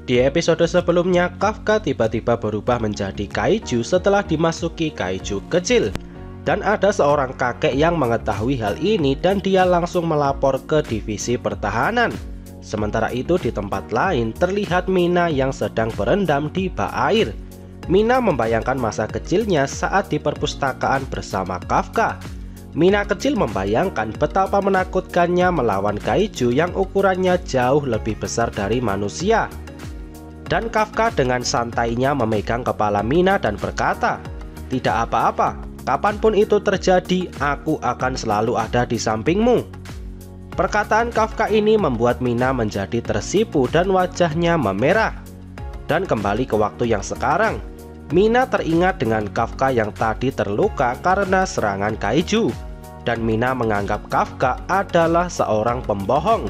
Di episode sebelumnya, Kafka tiba-tiba berubah menjadi kaiju setelah dimasuki kaiju kecil. Dan ada seorang kakek yang mengetahui hal ini dan dia langsung melapor ke divisi pertahanan. Sementara itu di tempat lain terlihat Mina yang sedang berendam di bak air. Mina membayangkan masa kecilnya saat di perpustakaan bersama Kafka. Mina kecil membayangkan betapa menakutkannya melawan kaiju yang ukurannya jauh lebih besar dari manusia. Dan Kafka dengan santainya memegang kepala Mina dan berkata, "Tidak apa-apa, kapanpun itu terjadi, aku akan selalu ada di sampingmu." Perkataan Kafka ini membuat Mina menjadi tersipu dan wajahnya memerah. Dan kembali ke waktu yang sekarang, Mina teringat dengan Kafka yang tadi terluka karena serangan kaiju. Dan Mina menganggap Kafka adalah seorang pembohong.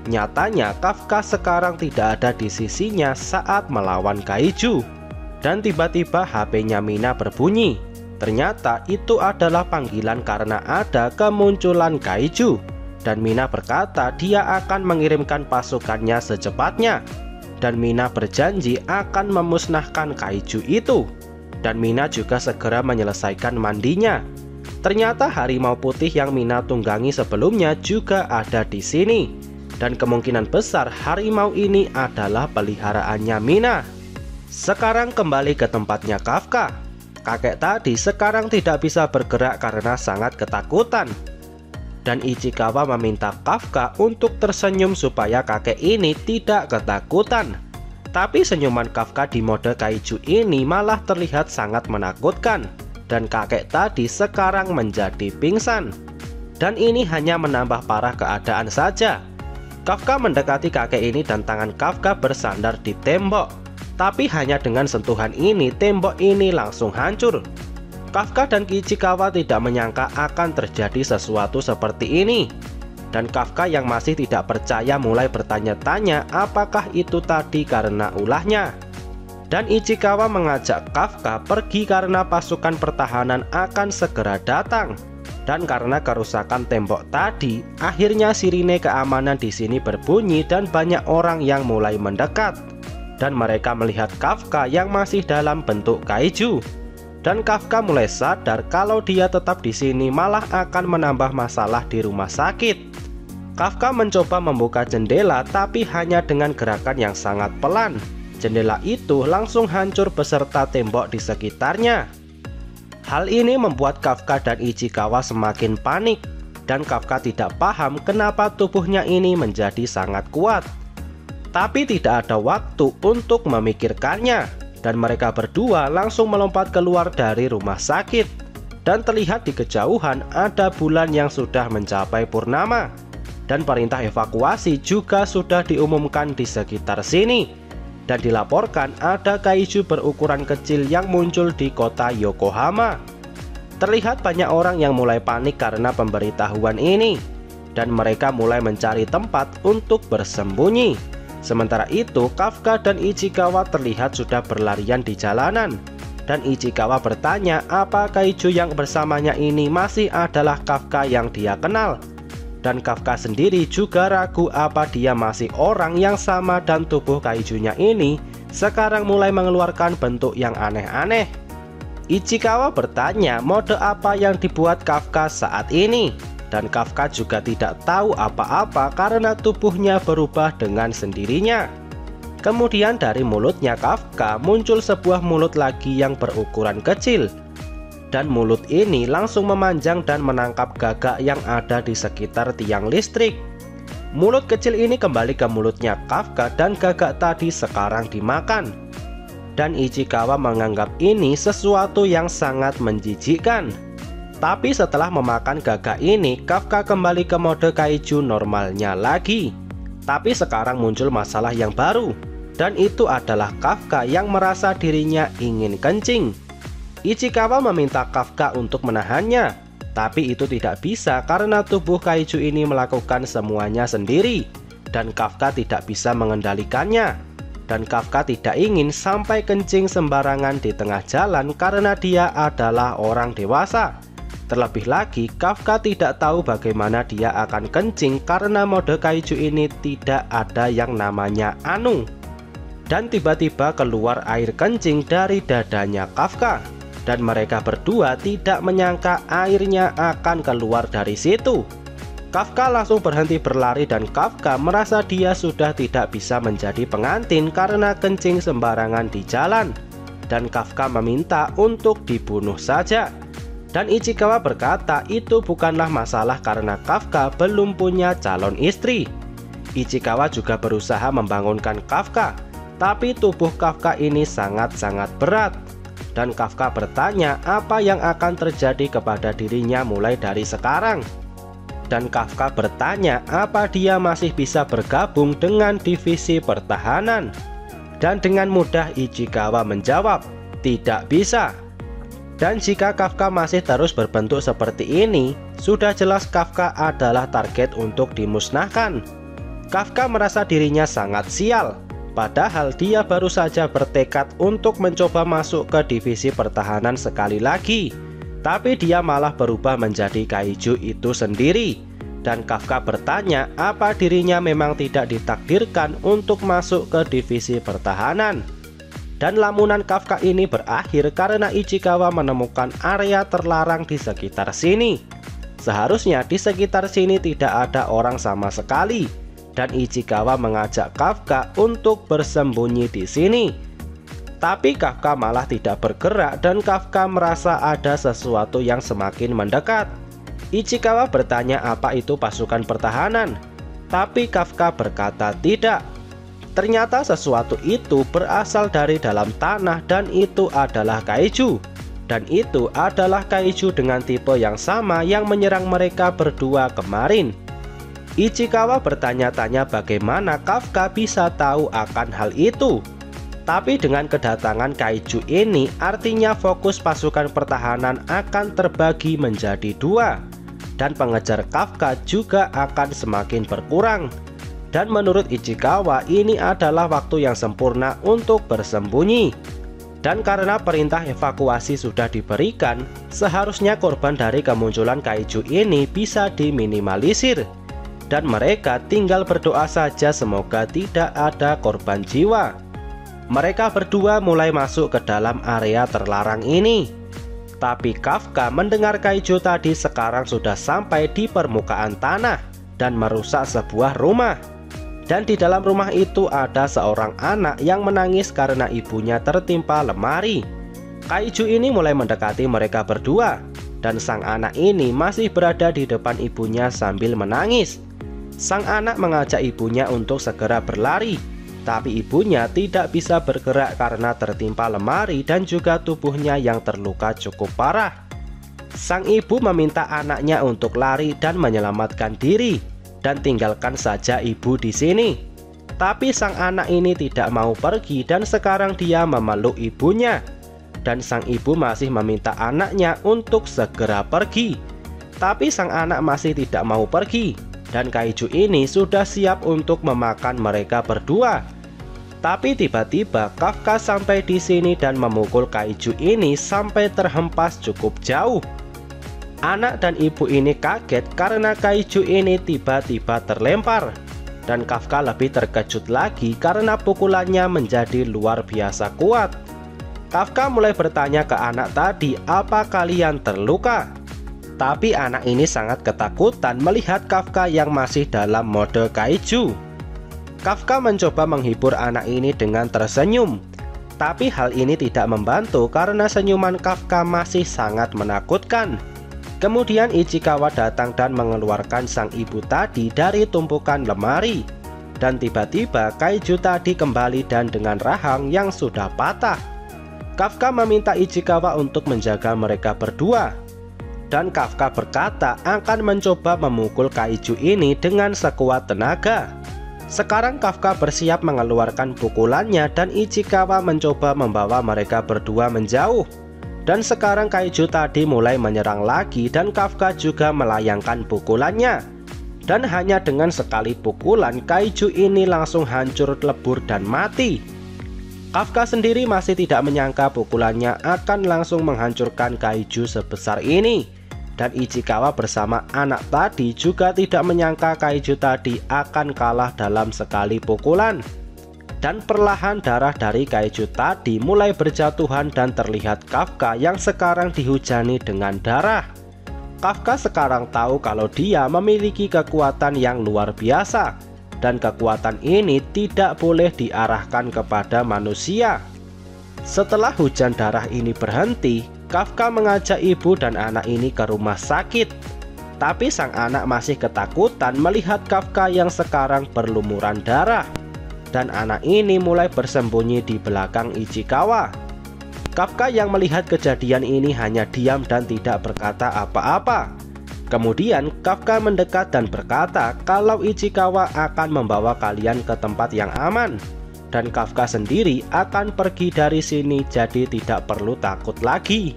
Nyatanya Kafka sekarang tidak ada di sisinya saat melawan kaiju. Dan tiba-tiba HP-nya Mina berbunyi. Ternyata itu adalah panggilan karena ada kemunculan kaiju. Dan Mina berkata dia akan mengirimkan pasukannya secepatnya. Dan Mina berjanji akan memusnahkan kaiju itu. Dan Mina juga segera menyelesaikan mandinya. Ternyata harimau putih yang Mina tunggangi sebelumnya juga ada di sini. Dan kemungkinan besar harimau ini adalah peliharaannya Mina. Sekarang kembali ke tempatnya Kafka. Kakek tadi sekarang tidak bisa bergerak karena sangat ketakutan. Dan Ichikawa meminta Kafka untuk tersenyum supaya kakek ini tidak ketakutan. Tapi senyuman Kafka di mode kaiju ini malah terlihat sangat menakutkan. Dan kakek tadi sekarang menjadi pingsan. Dan ini hanya menambah parah keadaan saja. Kafka mendekati kakek ini dan tangan Kafka bersandar di tembok. Tapi hanya dengan sentuhan ini, tembok ini langsung hancur. Kafka dan Ichikawa tidak menyangka akan terjadi sesuatu seperti ini. Dan Kafka yang masih tidak percaya mulai bertanya-tanya apakah itu tadi karena ulahnya. Dan Ichikawa mengajak Kafka pergi karena pasukan pertahanan akan segera datang. Dan karena kerusakan tembok tadi, akhirnya sirine keamanan di sini berbunyi dan banyak orang yang mulai mendekat. Dan mereka melihat Kafka yang masih dalam bentuk kaiju. Dan Kafka mulai sadar kalau dia tetap di sini malah akan menambah masalah di rumah sakit. Kafka mencoba membuka jendela tapi hanya dengan gerakan yang sangat pelan. Jendela itu langsung hancur beserta tembok di sekitarnya. Hal ini membuat Kafka dan Ichikawa semakin panik. Dan Kafka tidak paham kenapa tubuhnya ini menjadi sangat kuat. Tapi tidak ada waktu untuk memikirkannya. Dan mereka berdua langsung melompat keluar dari rumah sakit. Dan terlihat di kejauhan ada bulan yang sudah mencapai purnama. Dan perintah evakuasi juga sudah diumumkan di sekitar sini. Dan dilaporkan ada kaiju berukuran kecil yang muncul di kota Yokohama. Terlihat banyak orang yang mulai panik karena pemberitahuan ini. Dan mereka mulai mencari tempat untuk bersembunyi. Sementara itu Kafka dan Ichikawa terlihat sudah berlarian di jalanan. Dan Ichikawa bertanya apa kaiju yang bersamanya ini masih adalah Kafka yang dia kenal. Dan Kafka sendiri juga ragu apa dia masih orang yang sama dan tubuh kaijunya ini sekarang mulai mengeluarkan bentuk yang aneh-aneh. Ichikawa bertanya mode apa yang dibuat Kafka saat ini. Dan Kafka juga tidak tahu apa-apa karena tubuhnya berubah dengan sendirinya. Kemudian dari mulutnya Kafka muncul sebuah mulut lagi yang berukuran kecil. Dan mulut ini langsung memanjang dan menangkap gagak yang ada di sekitar tiang listrik. Mulut kecil ini kembali ke mulutnya Kafka dan gagak tadi sekarang dimakan. Dan Ichikawa menganggap ini sesuatu yang sangat menjijikkan. Tapi setelah memakan gagak ini, Kafka kembali ke mode kaiju normalnya lagi. Tapi sekarang muncul masalah yang baru. Dan itu adalah Kafka yang merasa dirinya ingin kencing. Ichikawa meminta Kafka untuk menahannya, tapi itu tidak bisa karena tubuh kaiju ini melakukan semuanya sendiri. Dan Kafka tidak bisa mengendalikannya. Dan Kafka tidak ingin sampai kencing sembarangan di tengah jalan karena dia adalah orang dewasa. Terlebih lagi Kafka tidak tahu bagaimana dia akan kencing karena mode kaiju ini tidak ada yang namanya anu. Dan tiba-tiba keluar air kencing dari dadanya Kafka. Dan mereka berdua tidak menyangka airnya akan keluar dari situ. Kafka langsung berhenti berlari dan Kafka merasa dia sudah tidak bisa menjadi pengantin karena kencing sembarangan di jalan. Dan Kafka meminta untuk dibunuh saja. Dan Ichikawa berkata itu bukanlah masalah karena Kafka belum punya calon istri. Ichikawa juga berusaha membangunkan Kafka, tapi tubuh Kafka ini sangat-sangat berat. Dan Kafka bertanya apa yang akan terjadi kepada dirinya mulai dari sekarang. Dan Kafka bertanya apa dia masih bisa bergabung dengan divisi pertahanan. Dan dengan mudah Ichikawa menjawab, tidak bisa. Dan jika Kafka masih terus berbentuk seperti ini, sudah jelas Kafka adalah target untuk dimusnahkan. Kafka merasa dirinya sangat sial, padahal dia baru saja bertekad untuk mencoba masuk ke divisi pertahanan sekali lagi. Tapi dia malah berubah menjadi kaiju itu sendiri. Dan Kafka bertanya apa dirinya memang tidak ditakdirkan untuk masuk ke divisi pertahanan. Dan lamunan Kafka ini berakhir karena Ichikawa menemukan area terlarang di sekitar sini. Seharusnya di sekitar sini tidak ada orang sama sekali. Dan Ichikawa mengajak Kafka untuk bersembunyi di sini. Tapi Kafka malah tidak bergerak dan Kafka merasa ada sesuatu yang semakin mendekat. Ichikawa bertanya apa itu pasukan pertahanan. Tapi Kafka berkata tidak. Ternyata sesuatu itu berasal dari dalam tanah dan itu adalah kaiju. Dan itu adalah kaiju dengan tipe yang sama yang menyerang mereka berdua kemarin. Ichikawa bertanya-tanya bagaimana Kafka bisa tahu akan hal itu. Tapi dengan kedatangan kaiju ini artinya fokus pasukan pertahanan akan terbagi menjadi dua. Dan pengejar Kafka juga akan semakin berkurang. Dan menurut Ichikawa ini adalah waktu yang sempurna untuk bersembunyi. Dan karena perintah evakuasi sudah diberikan, seharusnya korban dari kemunculan kaiju ini bisa diminimalisir. Dan mereka tinggal berdoa saja semoga tidak ada korban jiwa. Mereka berdua mulai masuk ke dalam area terlarang ini. Tapi Kafka mendengar kaiju tadi sekarang sudah sampai di permukaan tanah dan merusak sebuah rumah. Dan di dalam rumah itu ada seorang anak yang menangis karena ibunya tertimpa lemari. Kaiju ini mulai mendekati mereka berdua. Dan sang anak ini masih berada di depan ibunya sambil menangis. Sang anak mengajak ibunya untuk segera berlari. Tapi ibunya tidak bisa bergerak karena tertimpa lemari dan juga tubuhnya yang terluka cukup parah. Sang ibu meminta anaknya untuk lari dan menyelamatkan diri. Dan tinggalkan saja ibu di sini. Tapi sang anak ini tidak mau pergi dan sekarang dia memeluk ibunya. Dan sang ibu masih meminta anaknya untuk segera pergi. Tapi sang anak masih tidak mau pergi. Dan kaiju ini sudah siap untuk memakan mereka berdua. Tapi tiba-tiba Kafka sampai di sini dan memukul kaiju ini sampai terhempas cukup jauh. Anak dan ibu ini kaget karena kaiju ini tiba-tiba terlempar. Dan Kafka lebih terkejut lagi karena pukulannya menjadi luar biasa kuat. Kafka mulai bertanya ke anak tadi, apa kalian terluka? Tapi anak ini sangat ketakutan melihat Kafka yang masih dalam mode kaiju. Kafka mencoba menghibur anak ini dengan tersenyum. Tapi hal ini tidak membantu karena senyuman Kafka masih sangat menakutkan. Kemudian Ichikawa datang dan mengeluarkan sang ibu tadi dari tumpukan lemari. Dan tiba-tiba kaiju tadi kembali dan dengan rahang yang sudah patah. Kafka meminta Ichikawa untuk menjaga mereka berdua. Dan Kafka berkata akan mencoba memukul kaiju ini dengan sekuat tenaga. Sekarang Kafka bersiap mengeluarkan pukulannya dan Ichikawa mencoba membawa mereka berdua menjauh. Dan sekarang kaiju tadi mulai menyerang lagi dan Kafka juga melayangkan pukulannya. Dan hanya dengan sekali pukulan kaiju ini langsung hancur lebur dan mati. Kafka sendiri masih tidak menyangka pukulannya akan langsung menghancurkan kaiju sebesar ini. Dan Ichikawa bersama anak tadi juga tidak menyangka kaiju tadi akan kalah dalam sekali pukulan. Dan perlahan darah dari kaiju tadi mulai berjatuhan dan terlihat Kafka yang sekarang dihujani dengan darah. Kafka sekarang tahu kalau dia memiliki kekuatan yang luar biasa, dan kekuatan ini tidak boleh diarahkan kepada manusia. Setelah hujan darah ini berhenti, Kafka mengajak ibu dan anak ini ke rumah sakit. Tapi sang anak masih ketakutan melihat Kafka yang sekarang berlumuran darah. Dan anak ini mulai bersembunyi di belakang Ichikawa. Kafka yang melihat kejadian ini hanya diam dan tidak berkata apa-apa. Kemudian Kafka mendekat dan berkata kalau Ichikawa akan membawa kalian ke tempat yang aman, dan Kafka sendiri akan pergi dari sini, jadi tidak perlu takut lagi.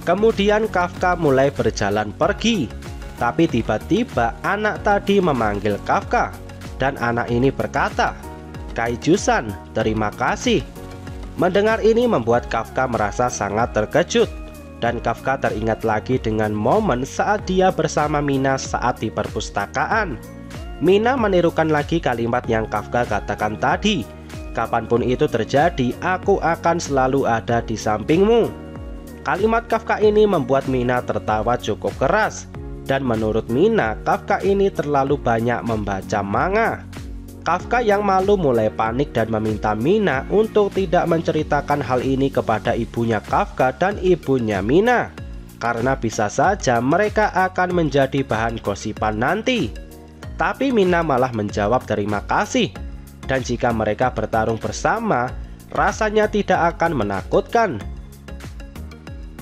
Kemudian Kafka mulai berjalan pergi, tapi tiba-tiba anak tadi memanggil Kafka, dan anak ini berkata, "Kaiju-san, terima kasih." Mendengar ini membuat Kafka merasa sangat terkejut, dan Kafka teringat lagi dengan momen saat dia bersama Mina saat di perpustakaan. Mina menirukan lagi kalimat yang Kafka katakan tadi, "Kapanpun itu terjadi, aku akan selalu ada di sampingmu." Kalimat Kafka ini membuat Mina tertawa cukup keras, dan menurut Mina, Kafka ini terlalu banyak membaca manga. Kafka yang malu mulai panik dan meminta Mina untuk tidak menceritakan hal ini kepada ibunya Kafka dan ibunya Mina, karena bisa saja mereka akan menjadi bahan gosipan nanti. Tapi Mina malah menjawab terima kasih, dan jika mereka bertarung bersama, rasanya tidak akan menakutkan.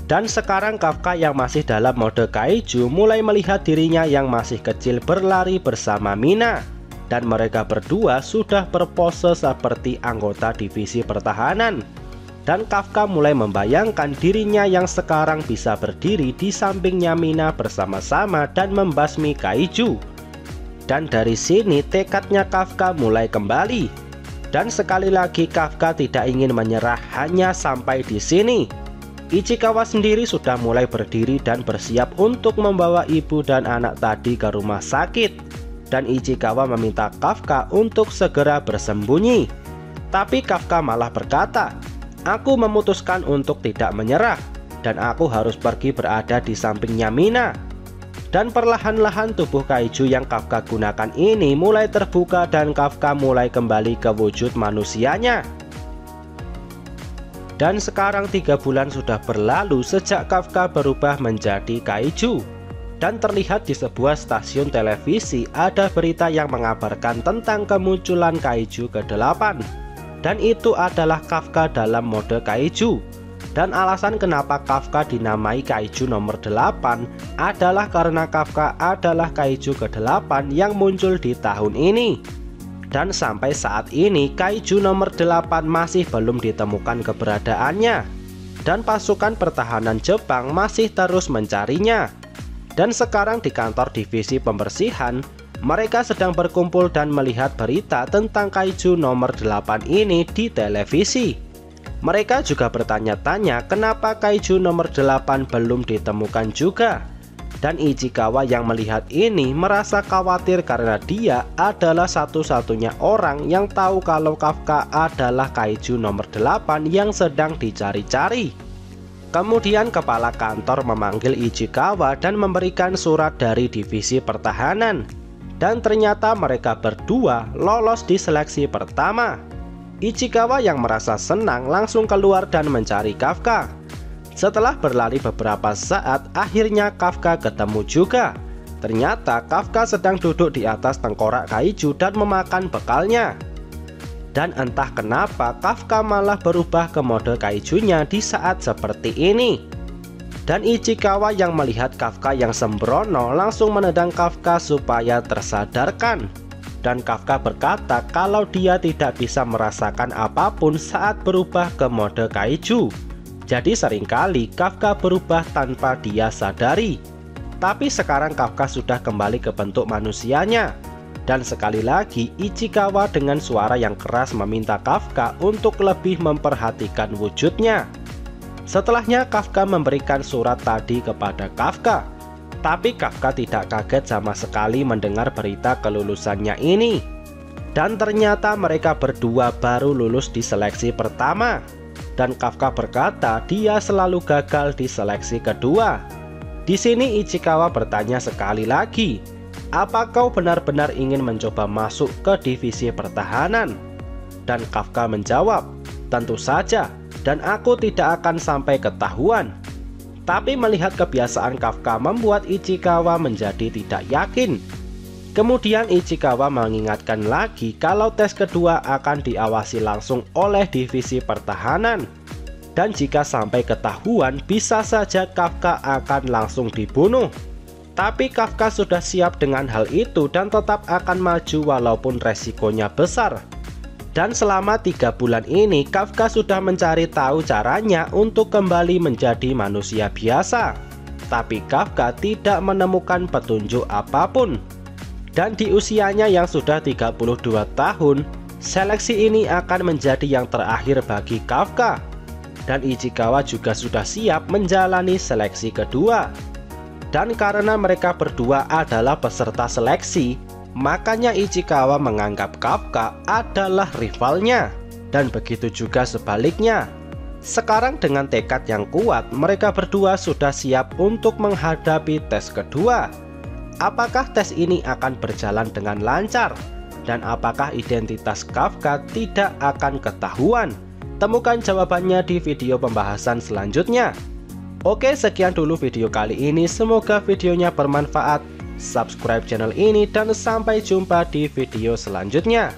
Dan sekarang Kafka yang masih dalam mode kaiju mulai melihat dirinya yang masih kecil berlari bersama Mina. Dan mereka berdua sudah berpose seperti anggota divisi pertahanan. Dan Kafka mulai membayangkan dirinya yang sekarang bisa berdiri di sampingnya Mina bersama-sama dan membasmi kaiju. Dan dari sini tekadnya Kafka mulai kembali. Dan sekali lagi Kafka tidak ingin menyerah hanya sampai di sini. Ichikawa sendiri sudah mulai berdiri dan bersiap untuk membawa ibu dan anak tadi ke rumah sakit. Dan Ichikawa meminta Kafka untuk segera bersembunyi. Tapi Kafka malah berkata, "Aku memutuskan untuk tidak menyerah, dan aku harus pergi berada di sampingnya Mina." Dan perlahan-lahan tubuh kaiju yang Kafka gunakan ini mulai terbuka dan Kafka mulai kembali ke wujud manusianya. Dan sekarang 3 bulan sudah berlalu sejak Kafka berubah menjadi kaiju. Dan terlihat di sebuah stasiun televisi ada berita yang mengabarkan tentang kemunculan kaiju ke-8. Dan itu adalah Kafka dalam mode kaiju. Dan alasan kenapa Kafka dinamai kaiju nomor 8 adalah karena Kafka adalah kaiju ke-8 yang muncul di tahun ini. Dan sampai saat ini kaiju nomor 8 masih belum ditemukan keberadaannya. Dan pasukan pertahanan Jepang masih terus mencarinya. Dan sekarang di kantor divisi pembersihan, mereka sedang berkumpul dan melihat berita tentang kaiju nomor 8 ini di televisi. Mereka juga bertanya-tanya kenapa kaiju nomor 8 belum ditemukan juga. Dan Ichikawa yang melihat ini merasa khawatir karena dia adalah satu-satunya orang yang tahu kalau Kafka adalah kaiju nomor 8 yang sedang dicari-cari. Kemudian kepala kantor memanggil Ichikawa dan memberikan surat dari divisi pertahanan. Dan ternyata mereka berdua lolos di seleksi pertama. Ichikawa yang merasa senang langsung keluar dan mencari Kafka. Setelah berlari beberapa saat, akhirnya Kafka ketemu juga. Ternyata Kafka sedang duduk di atas tengkorak kaiju dan memakan bekalnya. Dan entah kenapa Kafka malah berubah ke mode kaijunya di saat seperti ini. Dan Ichikawa yang melihat Kafka yang sembrono langsung menendang Kafka supaya tersadarkan. Dan Kafka berkata kalau dia tidak bisa merasakan apapun saat berubah ke mode kaiju. Jadi seringkali Kafka berubah tanpa dia sadari. Tapi sekarang Kafka sudah kembali ke bentuk manusianya. Dan sekali lagi Ichikawa dengan suara yang keras meminta Kafka untuk lebih memperhatikan wujudnya. Setelahnya Kafka memberikan surat tadi kepada Kafka. Tapi Kafka tidak kaget sama sekali mendengar berita kelulusannya ini. Dan ternyata mereka berdua baru lulus di seleksi pertama. Dan Kafka berkata dia selalu gagal di seleksi kedua. Di sini Ichikawa bertanya sekali lagi, "Apa kau benar-benar ingin mencoba masuk ke divisi pertahanan?" Dan Kafka menjawab, "Tentu saja, dan aku tidak akan sampai ketahuan." Tapi melihat kebiasaan Kafka membuat Ichikawa menjadi tidak yakin. Kemudian Ichikawa mengingatkan lagi kalau tes kedua akan diawasi langsung oleh divisi pertahanan. Dan jika sampai ketahuan, bisa saja Kafka akan langsung dibunuh. Tapi Kafka sudah siap dengan hal itu dan tetap akan maju walaupun resikonya besar. Dan selama 3 bulan ini Kafka sudah mencari tahu caranya untuk kembali menjadi manusia biasa. Tapi Kafka tidak menemukan petunjuk apapun. Dan di usianya yang sudah 32 tahun, seleksi ini akan menjadi yang terakhir bagi Kafka. Dan Ichikawa juga sudah siap menjalani seleksi kedua. Dan karena mereka berdua adalah peserta seleksi, makanya Ichikawa menganggap Kafka adalah rivalnya. Dan begitu juga sebaliknya. Sekarang dengan tekad yang kuat, mereka berdua sudah siap untuk menghadapi tes kedua. Apakah tes ini akan berjalan dengan lancar? Dan apakah identitas Kafka tidak akan ketahuan? Temukan jawabannya di video pembahasan selanjutnya. Oke, sekian dulu video kali ini. Semoga videonya bermanfaat. Subscribe channel ini dan sampai jumpa di video selanjutnya.